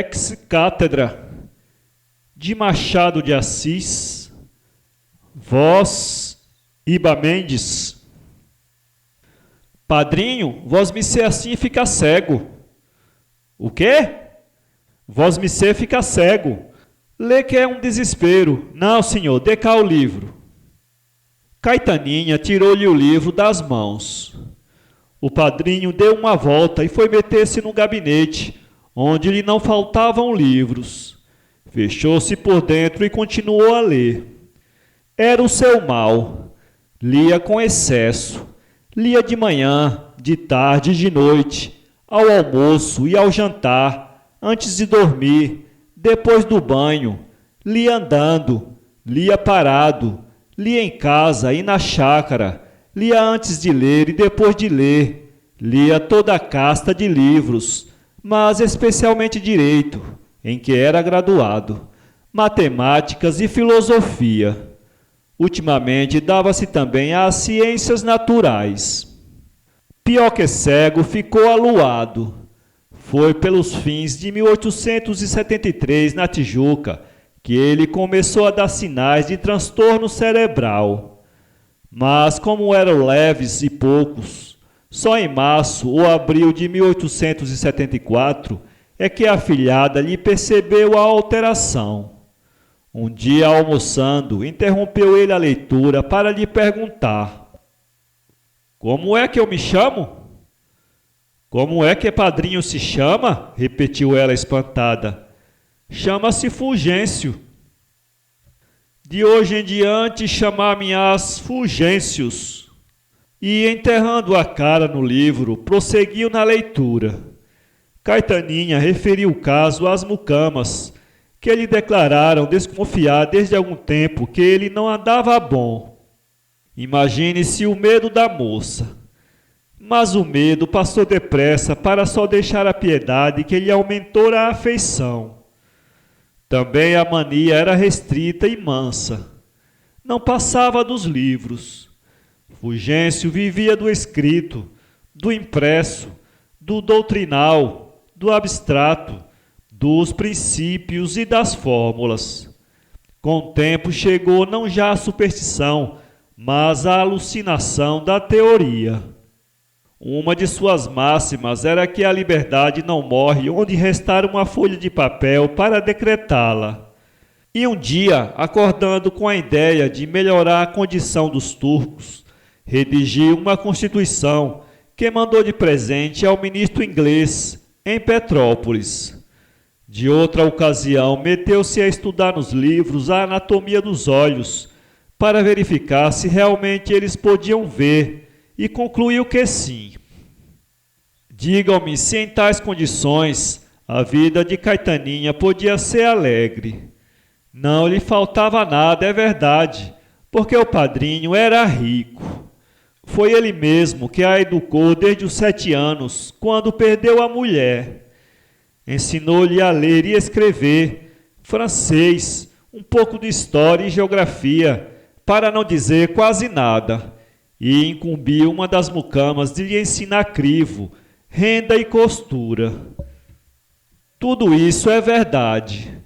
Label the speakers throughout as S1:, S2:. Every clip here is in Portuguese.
S1: ex cátedra de Machado de Assis, vós, Iba Mendes. Padrinho, vós-me-sê assim fica cego. O quê? Vós-me-sê fica cego. Lê que é um desespero. Não, senhor, dê cá o livro. Caetaninha tirou-lhe o livro das mãos. O padrinho deu uma volta e foi meter-se no gabinete, onde lhe não faltavam livros. Fechou-se por dentro e continuou a ler. Era o seu mal. Lia com excesso. Lia de manhã, de tarde e de noite, ao almoço e ao jantar, antes de dormir, depois do banho. Lia andando, lia parado, lia em casa e na chácara, lia antes de ler e depois de ler, lia toda a casta de livros, mas especialmente direito, em que era graduado, matemáticas e filosofia. Ultimamente dava-se também às ciências naturais. Pior que cego, ficou aluado. Foi pelos fins de 1873, na Tijuca, que ele começou a dar sinais de transtorno cerebral. Mas, como eram leves e poucos, só em março ou abril de 1874 é que a afilhada lhe percebeu a alteração. Um dia, almoçando, interrompeu ele a leitura para lhe perguntar: como é que eu me chamo? Como é que padrinho se chama? Repetiu ela espantada. Chama-se Fulgêncio. De hoje em diante chamar-me-ás Fulgêncios. E, enterrando a cara no livro, prosseguiu na leitura. Caetaninha referiu o caso às mucamas, que lhe declararam desconfiar desde algum tempo que ele não andava bom. Imagine-se o medo da moça. Mas o medo passou depressa para só deixar a piedade que lhe aumentou a afeição. Também a mania era restrita e mansa. Não passava dos livros. Fulgêncio vivia do escrito, do impresso, do doutrinal, do abstrato, dos princípios e das fórmulas. Com o tempo chegou não já a superstição, mas a alucinação da teoria. Uma de suas máximas era que a liberdade não morre onde restar uma folha de papel para decretá-la. E um dia, acordando com a ideia de melhorar a condição dos turcos, redigiu uma constituição que mandou de presente ao ministro inglês, em Petrópolis. De outra ocasião, meteu-se a estudar nos livros a anatomia dos olhos, para verificar se realmente eles podiam ver, e concluiu que sim. Digam-me se em tais condições a vida de Caetaninha podia ser alegre. Não lhe faltava nada, é verdade, porque o padrinho era rico. Foi ele mesmo que a educou desde os 7 anos, quando perdeu a mulher. Ensinou-lhe a ler e escrever, francês, um pouco de história e geografia, para não dizer quase nada, e incumbiu uma das mucamas de lhe ensinar crivo, renda e costura. Tudo isso é verdade,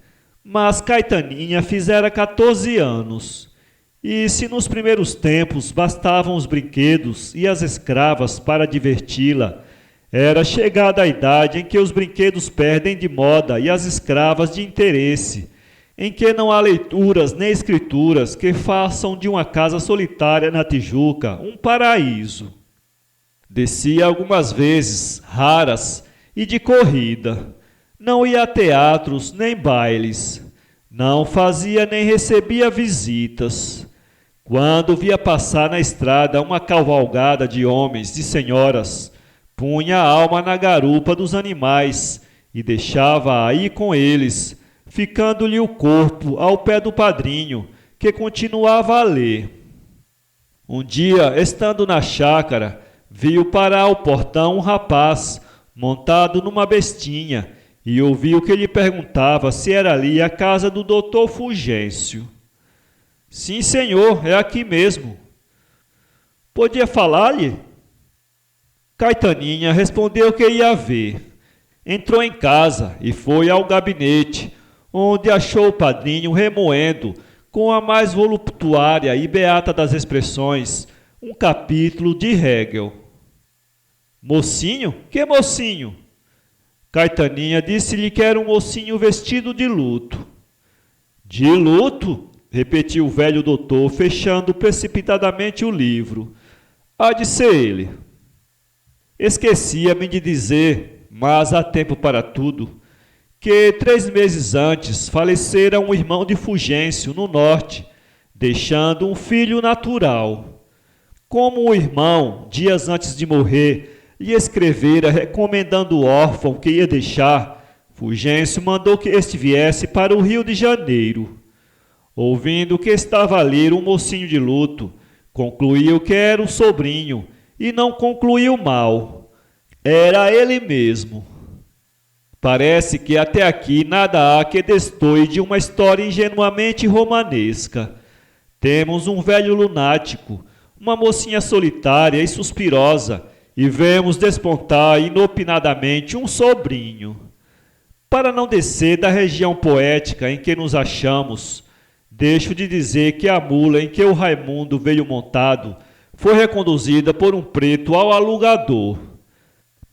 S1: mas Caetaninha fizera 14 anos, e se nos primeiros tempos bastavam os brinquedos e as escravas para diverti-la, era chegada a idade em que os brinquedos perdem de moda e as escravas de interesse, em que não há leituras nem escrituras que façam de uma casa solitária na Tijuca um paraíso. Descia algumas vezes, raras, e de corrida. Não ia a teatros nem bailes. Não fazia nem recebia visitas. Quando via passar na estrada uma cavalgada de homens, de senhoras, punha a alma na garupa dos animais e deixava-a ir com eles, ficando-lhe o corpo ao pé do padrinho, que continuava a ler. Um dia, estando na chácara, viu parar ao portão um rapaz, montado numa bestinha, e ouviu que lhe perguntava se era ali a casa do doutor Fulgêncio. Sim, senhor, é aqui mesmo. Podia falar-lhe? Caetaninha respondeu que ia ver. Entrou em casa e foi ao gabinete, onde achou o padrinho remoendo, com a mais voluptuária e beata das expressões, um capítulo de Hegel. Mocinho? Que mocinho? Caetaninha disse-lhe que era um mocinho vestido de luto. De luto? Repetiu o velho doutor, fechando precipitadamente o livro. Há de ser ele. Esquecia-me de dizer, mas há tempo para tudo, que 3 meses antes falecera um irmão de Fulgêncio, no norte, deixando um filho natural. Como o irmão, dias antes de morrer, lhe escrevera recomendando o órfão que ia deixar, Fulgêncio mandou que este viesse para o Rio de Janeiro. Ouvindo que estava ali um mocinho de luto, concluiu que era o sobrinho, e não concluiu mal. Era ele mesmo. Parece que até aqui nada há que destoe de uma história ingenuamente romanesca. Temos um velho lunático, uma mocinha solitária e suspirosa, e vemos despontar inopinadamente um sobrinho. Para não descer da região poética em que nos achamos, deixo de dizer que a mula em que o Raimundo veio montado foi reconduzida por um preto ao alugador.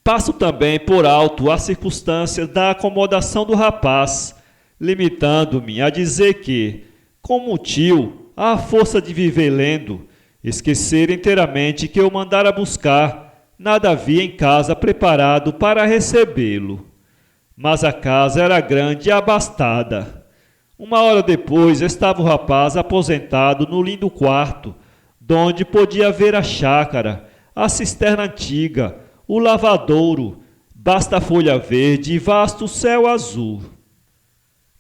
S1: Passo também por alto as circunstâncias da acomodação do rapaz, limitando-me a dizer que, como o tio, à força de viver lendo, esquecera inteiramente que eu mandara buscar, nada havia em casa preparado para recebê-lo. Mas a casa era grande e abastada. 1 hora depois estava o rapaz aposentado no lindo quarto, donde podia ver a chácara, a cisterna antiga, o lavadouro, basta folha verde e vasto céu azul.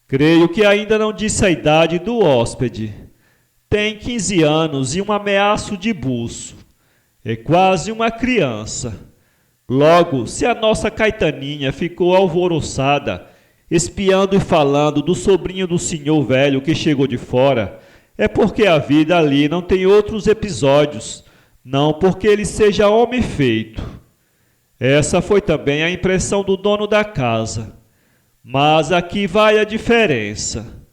S1: Creio que ainda não disse a idade do hóspede. Tem 15 anos e um ameaço de buço. É quase uma criança. Logo, se a nossa Caetaninha ficou alvoroçada, espiando e falando do sobrinho do senhor velho que chegou de fora, é porque a vida ali não tem outros episódios, não porque ele seja homem feito. Essa foi também a impressão do dono da casa. Mas aqui vai a diferença.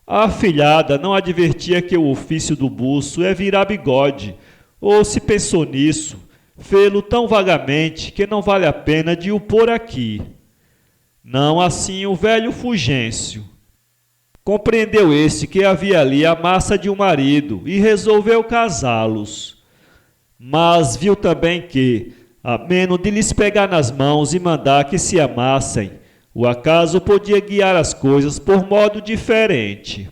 S1: A afilhada não advertia que o ofício do buço é virar bigode, ou se pensou nisso, fê-lo tão vagamente que não vale a pena de o pôr aqui. Não assim o velho Fulgêncio. Compreendeu este que havia ali a massa de um marido e resolveu casá-los. Mas viu também que, a menos de lhes pegar nas mãos e mandar que se amassem, o acaso podia guiar as coisas por modo diferente.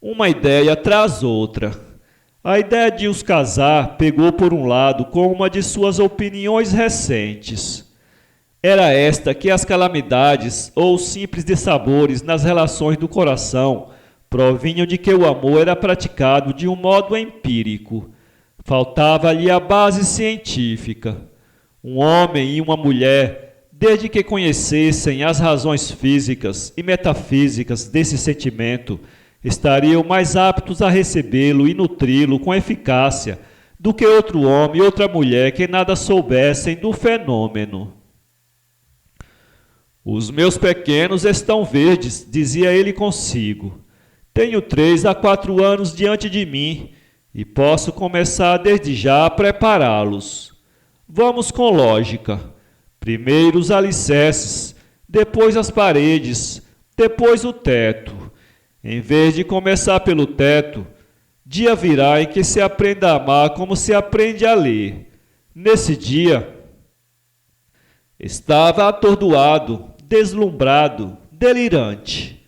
S1: Uma ideia traz outra. A ideia de os casar pegou por um lado com uma de suas opiniões recentes. Era esta que as calamidades ou simples dissabores nas relações do coração provinham de que o amor era praticado de um modo empírico. Faltava-lhe a base científica. Um homem e uma mulher, desde que conhecessem as razões físicas e metafísicas desse sentimento, estariam mais aptos a recebê-lo e nutri-lo com eficácia do que outro homem e outra mulher que nada soubessem do fenômeno. Os meus pequenos estão verdes, dizia ele consigo. Tenho 3 a 4 anos diante de mim e posso começar desde já a prepará-los. Vamos com lógica. Primeiro os alicerces, depois as paredes, depois o teto. Em vez de começar pelo teto, dia virá em que se aprenda a amar como se aprende a ler. Nesse dia, estava atordoado, deslumbrado, delirante.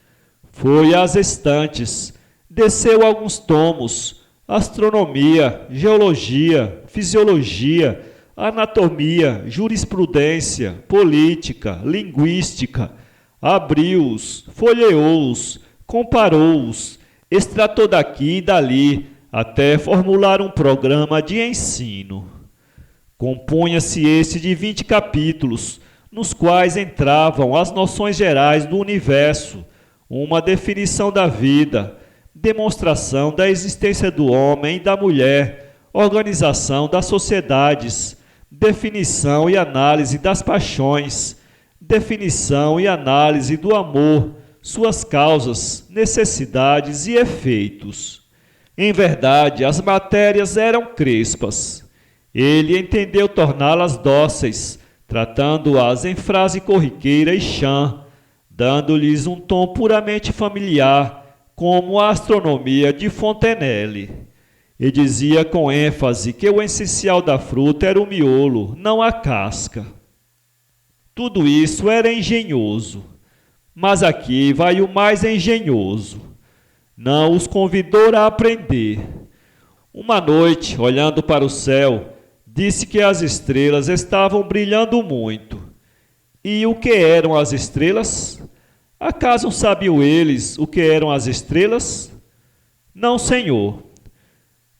S1: Foi às estantes, desceu alguns tomos, astronomia, geologia, fisiologia, anatomia, jurisprudência, política, linguística, abriu-os, folheou-os, comparou-os, extratou daqui e dali, até formular um programa de ensino. Compunha-se este de 20 capítulos, nos quais entravam as noções gerais do universo, uma definição da vida, demonstração da existência do homem e da mulher, organização das sociedades, definição e análise das paixões, definição e análise do amor, suas causas, necessidades e efeitos. Em verdade, as matérias eram crespas. Ele entendeu torná-las dóceis, tratando-as em frase corriqueira e chã, dando-lhes um tom puramente familiar, como a astronomia de Fontenelle. E dizia com ênfase que o essencial da fruta era o miolo, não a casca. Tudo isso era engenhoso, mas aqui vai o mais engenhoso. Não os convidou a aprender. Uma noite, olhando para o céu, disse que as estrelas estavam brilhando muito. E o que eram as estrelas? Acaso sabiam eles o que eram as estrelas? Não, senhor.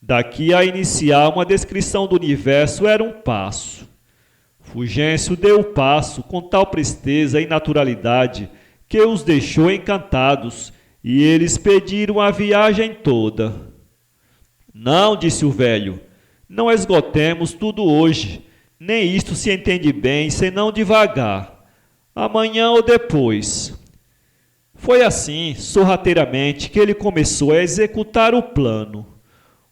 S1: Daqui a iniciar uma descrição do universo era um passo. Fulgêncio deu o passo com tal presteza e naturalidade que os deixou encantados, e eles pediram a viagem toda. Não, disse o velho, não esgotemos tudo hoje, nem isto se entende bem senão devagar, amanhã ou depois. Foi assim, sorrateiramente, que ele começou a executar o plano.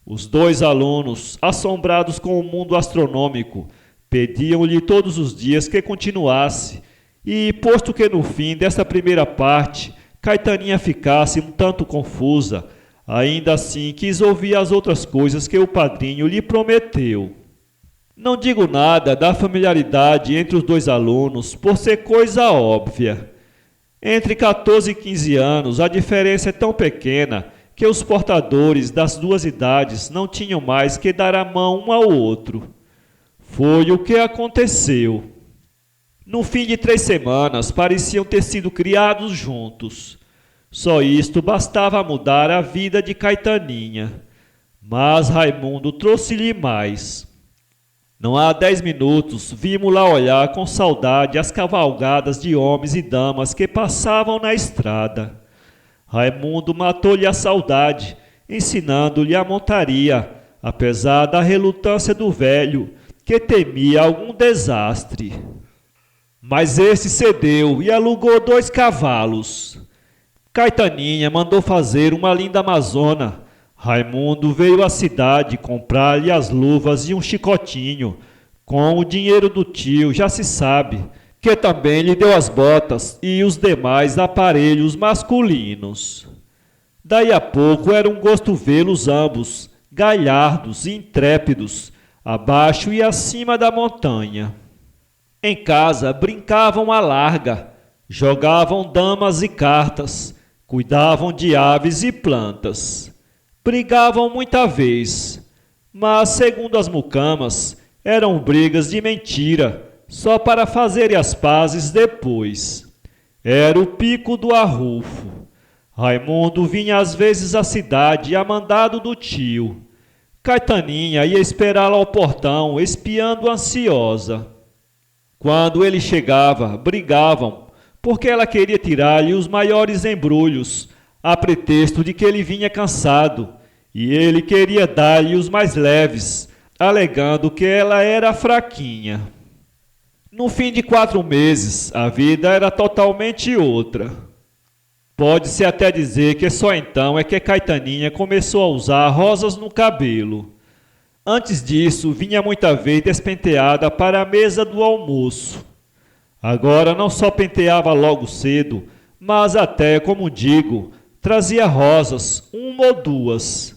S1: Os dois alunos, assombrados com o mundo astronômico, pediam-lhe todos os dias que continuasse, e, posto que no fim desta primeira parte Caetaninha ficasse um tanto confusa, ainda assim quis ouvir as outras coisas que o padrinho lhe prometeu. Não digo nada da familiaridade entre os dois alunos, por ser coisa óbvia. Entre 14 e 15 anos, a diferença é tão pequena que os portadores das duas idades não tinham mais que dar a mão um ao outro. Foi o que aconteceu. No fim de 3 semanas, pareciam ter sido criados juntos. Só isto bastava mudar a vida de Caetaninha. Mas Raimundo trouxe-lhe mais. Não há 10 minutos, vimos-la olhar com saudade as cavalgadas de homens e damas que passavam na estrada. Raimundo matou-lhe a saudade, ensinando-lhe a montaria, apesar da relutância do velho, que temia algum desastre. Mas esse cedeu e alugou 2 cavalos. Caetaninha mandou fazer uma linda amazona. Raimundo veio à cidade comprar-lhe as luvas e um chicotinho. Com o dinheiro do tio, já se sabe, que também lhe deu as botas e os demais aparelhos masculinos. Daí a pouco era um gosto vê-los ambos, galhardos e intrépidos, abaixo e acima da montanha. Em casa brincavam à larga, jogavam damas e cartas, cuidavam de aves e plantas. Brigavam muita vez, mas, segundo as mucamas, eram brigas de mentira, só para fazerem as pazes depois. Era o pico do arrufo. Raimundo vinha às vezes à cidade a mandado do tio. Caetaninha ia esperá-lo ao portão, espiando ansiosa. Quando ele chegava, brigavam, porque ela queria tirar-lhe os maiores embrulhos, a pretexto de que ele vinha cansado, e ele queria dar-lhe os mais leves, alegando que ela era fraquinha. No fim de 4 meses, a vida era totalmente outra. Pode-se até dizer que só então é que Caetaninha começou a usar rosas no cabelo. Antes disso, vinha muita vez despenteada para a mesa do almoço. Agora não só penteava logo cedo, mas até, como digo, trazia rosas, 1 ou 2.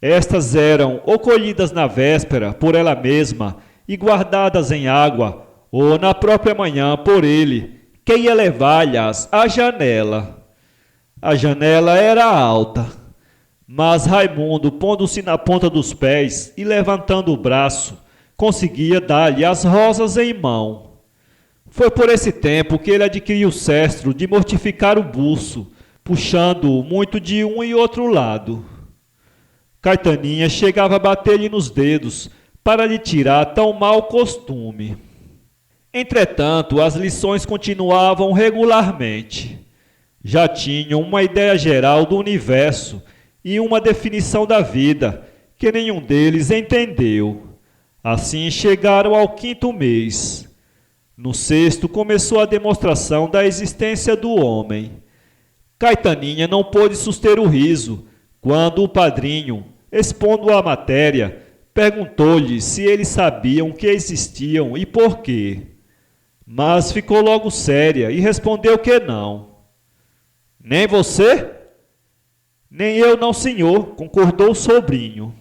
S1: Estas eram ou colhidas na véspera por ela mesma e guardadas em água, ou na própria manhã por ele, que ia levar-lhes à janela. A janela era alta, mas Raimundo, pondo-se na ponta dos pés e levantando o braço, conseguia dar-lhe as rosas em mão. Foi por esse tempo que ele adquiriu o cestro de mortificar o buço, puxando-o muito de um e outro lado. Caetaninha chegava a bater-lhe nos dedos para lhe tirar tão mau costume. Entretanto, as lições continuavam regularmente. Já tinham uma ideia geral do universo e uma definição da vida, que nenhum deles entendeu. Assim chegaram ao 5º mês. No sexto, começou a demonstração da existência do homem. Caetaninha não pôde suster o riso, quando o padrinho, expondo a matéria, perguntou-lhe se eles sabiam que existiam e por quê. Mas ficou logo séria e respondeu que não. Nem você? Nem eu não, senhor, concordou o sobrinho.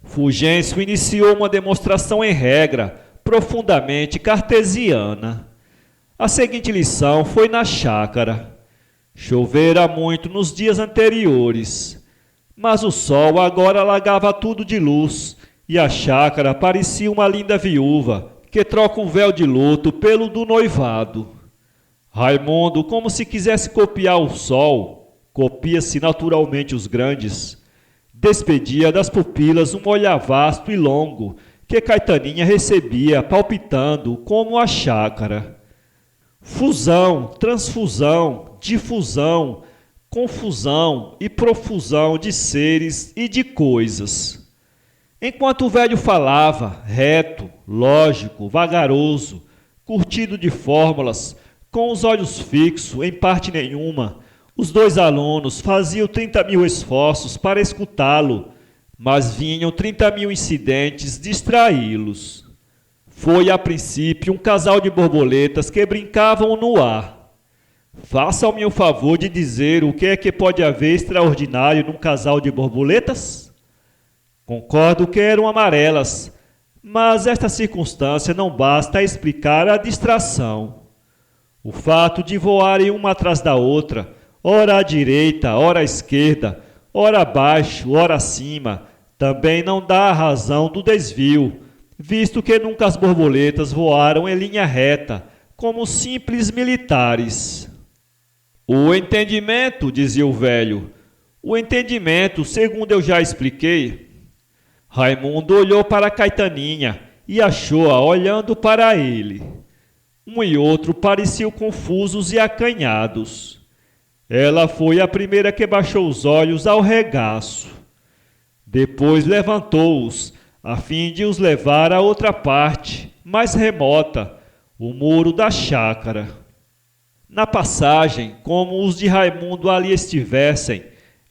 S1: Fulgêncio iniciou uma demonstração em regra, profundamente cartesiana. A seguinte lição foi na chácara. Chovera muito nos dias anteriores, mas o sol agora alagava tudo de luz e a chácara parecia uma linda viúva que troca um véu de luto pelo do noivado. Raimundo, como se quisesse copiar o sol, copia-se naturalmente os grandes, despedia das pupilas um olhar vasto e longo que Caetaninha recebia palpitando como a chácara. Fusão, transfusão, difusão, confusão e profusão de seres e de coisas. Enquanto o velho falava, reto, lógico, vagaroso, curtido de fórmulas, com os olhos fixos em parte nenhuma, os dois alunos faziam 30.000 esforços para escutá-lo, mas vinham 30.000 incidentes distraí-los. Foi, a princípio, um casal de borboletas que brincavam no ar. Faça-me o favor de dizer o que é que pode haver extraordinário num casal de borboletas? Concordo que eram amarelas, mas esta circunstância não basta a explicar a distração. O fato de voarem uma atrás da outra, ora à direita, ora à esquerda, ora abaixo, ora acima, também não dá a razão do desvio, visto que nunca as borboletas voaram em linha reta, como simples militares. O entendimento, dizia o velho, o entendimento, segundo eu já expliquei. Raimundo olhou para Caetaninha e achou-a olhando para ele. Um e outro pareciam confusos e acanhados. Ela foi a primeira que baixou os olhos ao regaço. Depois levantou-os, a fim de os levar a outra parte, mais remota, o muro da chácara. Na passagem, como os de Raimundo ali estivessem,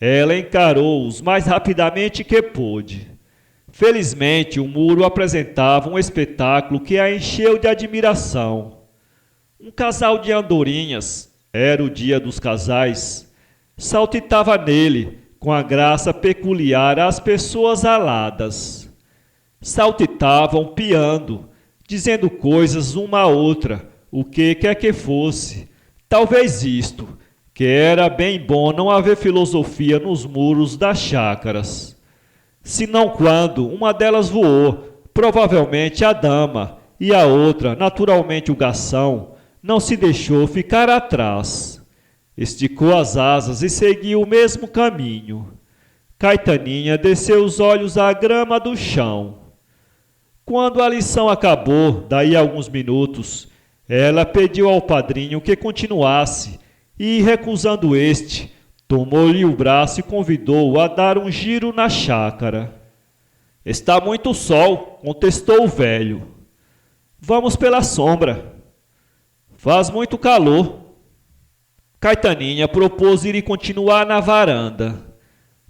S1: ela encarou-os mais rapidamente que pôde. Felizmente, o muro apresentava um espetáculo que a encheu de admiração. Um casal de andorinhas, era o dia dos casais, saltitava nele com a graça peculiar às pessoas aladas. Saltitavam piando, dizendo coisas uma à outra, o que quer que fosse. Talvez isto, que era bem bom não haver filosofia nos muros das chácaras. Senão quando uma delas voou, provavelmente a dama, e a outra, naturalmente o garçom, não se deixou ficar atrás. Esticou as asas e seguiu o mesmo caminho. Caetaninha desceu os olhos à grama do chão. Quando a lição acabou, daí a alguns minutos, ela pediu ao padrinho que continuasse e, recusando este, tomou-lhe o braço e convidou-o a dar um giro na chácara. Está muito sol, contestou o velho. Vamos pela sombra. Faz muito calor. Caetaninha propôs ir continuar na varanda,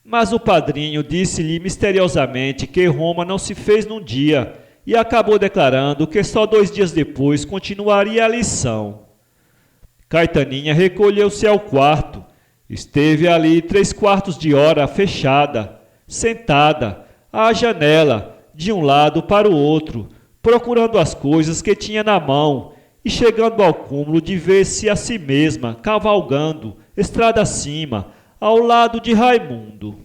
S1: mas o padrinho disse-lhe misteriosamente que Roma não se fez num dia e acabou declarando que só 2 dias depois continuaria a lição. Caetaninha recolheu-se ao quarto. Esteve ali 3/4 de hora fechada, sentada, à janela, de um lado para o outro, procurando as coisas que tinha na mão e chegando ao cúmulo de ver-se a si mesma cavalgando, estrada acima, ao lado de Raimundo.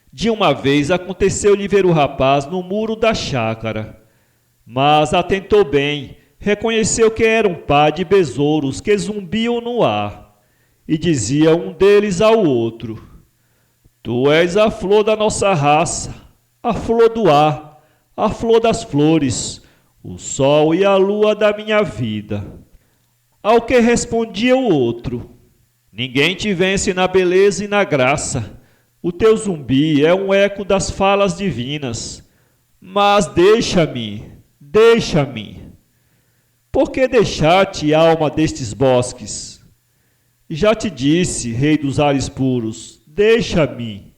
S1: De uma vez aconteceu-lhe ver o rapaz no muro da chácara, mas atentou bem, reconheceu que era um par de besouros que zumbiam no ar. E dizia um deles ao outro: Tu és a flor da nossa raça, a flor do ar, a flor das flores, o sol e a lua da minha vida. Ao que respondia o outro: Ninguém te vence na beleza e na graça. O teu zumbi é um eco das falas divinas. Mas deixa-me, deixa-me. Por que deixar-te, alma destes bosques? Já te disse, rei dos ares puros, deixa-me.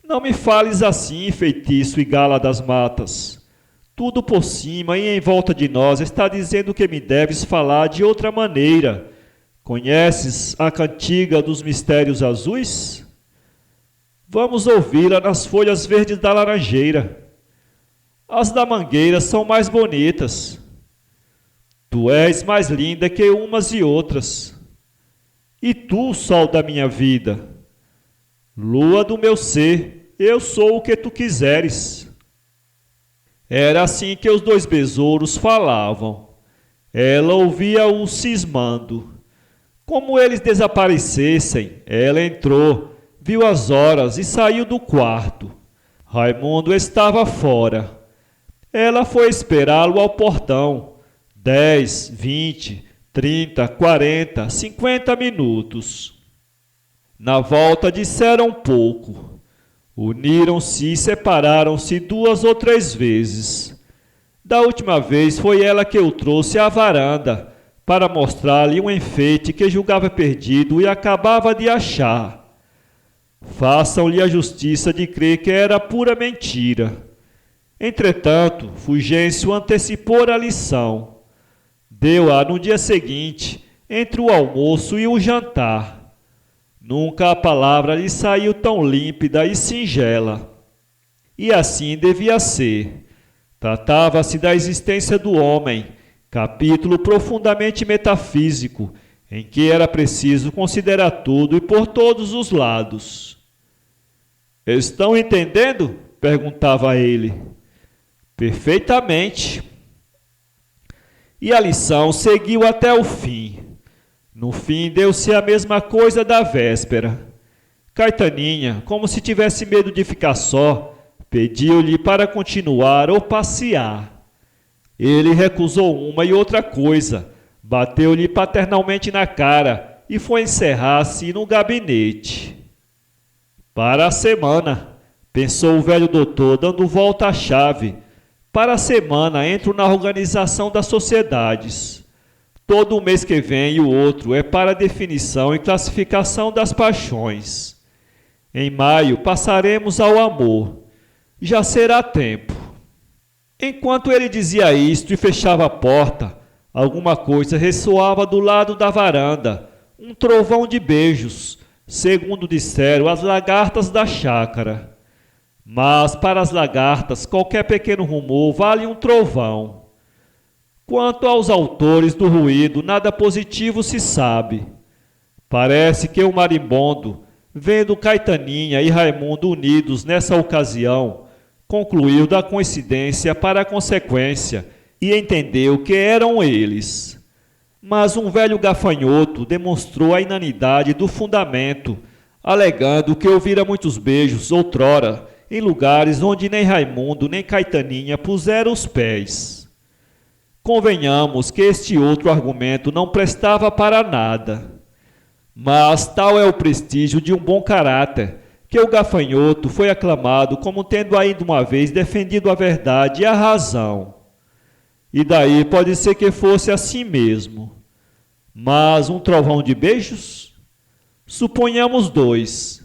S1: Não me fales assim, feitiço e gala das matas. Tudo por cima e em volta de nós está dizendo que me deves falar de outra maneira. Conheces a cantiga dos mistérios azuis? Vamos ouvi-la nas folhas verdes da laranjeira. As da mangueira são mais bonitas. Tu és mais linda que umas e outras. E tu, sol da minha vida, lua do meu ser, eu sou o que tu quiseres. Era assim que os dois besouros falavam. Ela ouvia-o cismando. Como eles desaparecessem, ela entrou, viu as horas e saiu do quarto. Raimundo estava fora. Ela foi esperá-lo ao portão. 10, 20, 30, 40, 50 minutos. Na volta disseram pouco. Uniram-se e separaram-se 2 ou 3 vezes. Da última vez foi ela que o trouxe à varanda para mostrar-lhe um enfeite que julgava perdido e acabava de achar. Façam-lhe a justiça de crer que era pura mentira. Entretanto, Fulgêncio antecipou a lição. Deu-a no dia seguinte, entre o almoço e o jantar. Nunca a palavra lhe saiu tão límpida e singela. E assim devia ser. Tratava-se da existência do homem, capítulo profundamente metafísico, em que era preciso considerar tudo e por todos os lados. Estão entendendo? Perguntava ele. Perfeitamente. E a lição seguiu até o fim. No fim, deu-se a mesma coisa da véspera. Caetaninha, como se tivesse medo de ficar só, pediu-lhe para continuar ou passear. Ele recusou uma e outra coisa, bateu-lhe paternalmente na cara e foi encerrar-se no gabinete. Para a semana, pensou o velho doutor, dando volta à chave. Para a semana entro na organização das sociedades. Todo o mês que vem e o outro é para definição e classificação das paixões. Em maio passaremos ao amor. Já será tempo. Enquanto ele dizia isto e fechava a porta, alguma coisa ressoava do lado da varanda, um trovão de beijos, segundo disseram as lagartas da chácara. Mas para as lagartas qualquer pequeno rumor vale um trovão. Quanto aos autores do ruído, nada positivo se sabe. Parece que o marimbondo, vendo Caetaninha e Raimundo unidos nessa ocasião, concluiu da coincidência para a consequência e entendeu que eram eles. Mas um velho gafanhoto demonstrou a inanidade do fundamento, alegando que ouvira muitos beijos outrora em lugares onde nem Raimundo nem Caetaninha puseram os pés. Convenhamos que este outro argumento não prestava para nada. Mas tal é o prestígio de um bom caráter, que o gafanhoto foi aclamado como tendo ainda uma vez defendido a verdade e a razão. E daí pode ser que fosse assim mesmo. Mas um trovão de beijos? Suponhamos 2.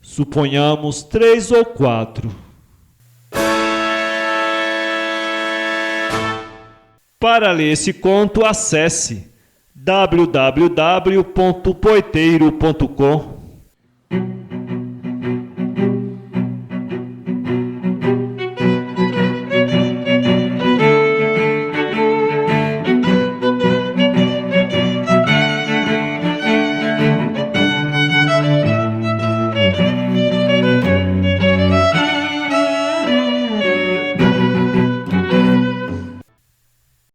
S1: Suponhamos 3 ou 4. Para ler esse conto, acesse www.poeteiro.com.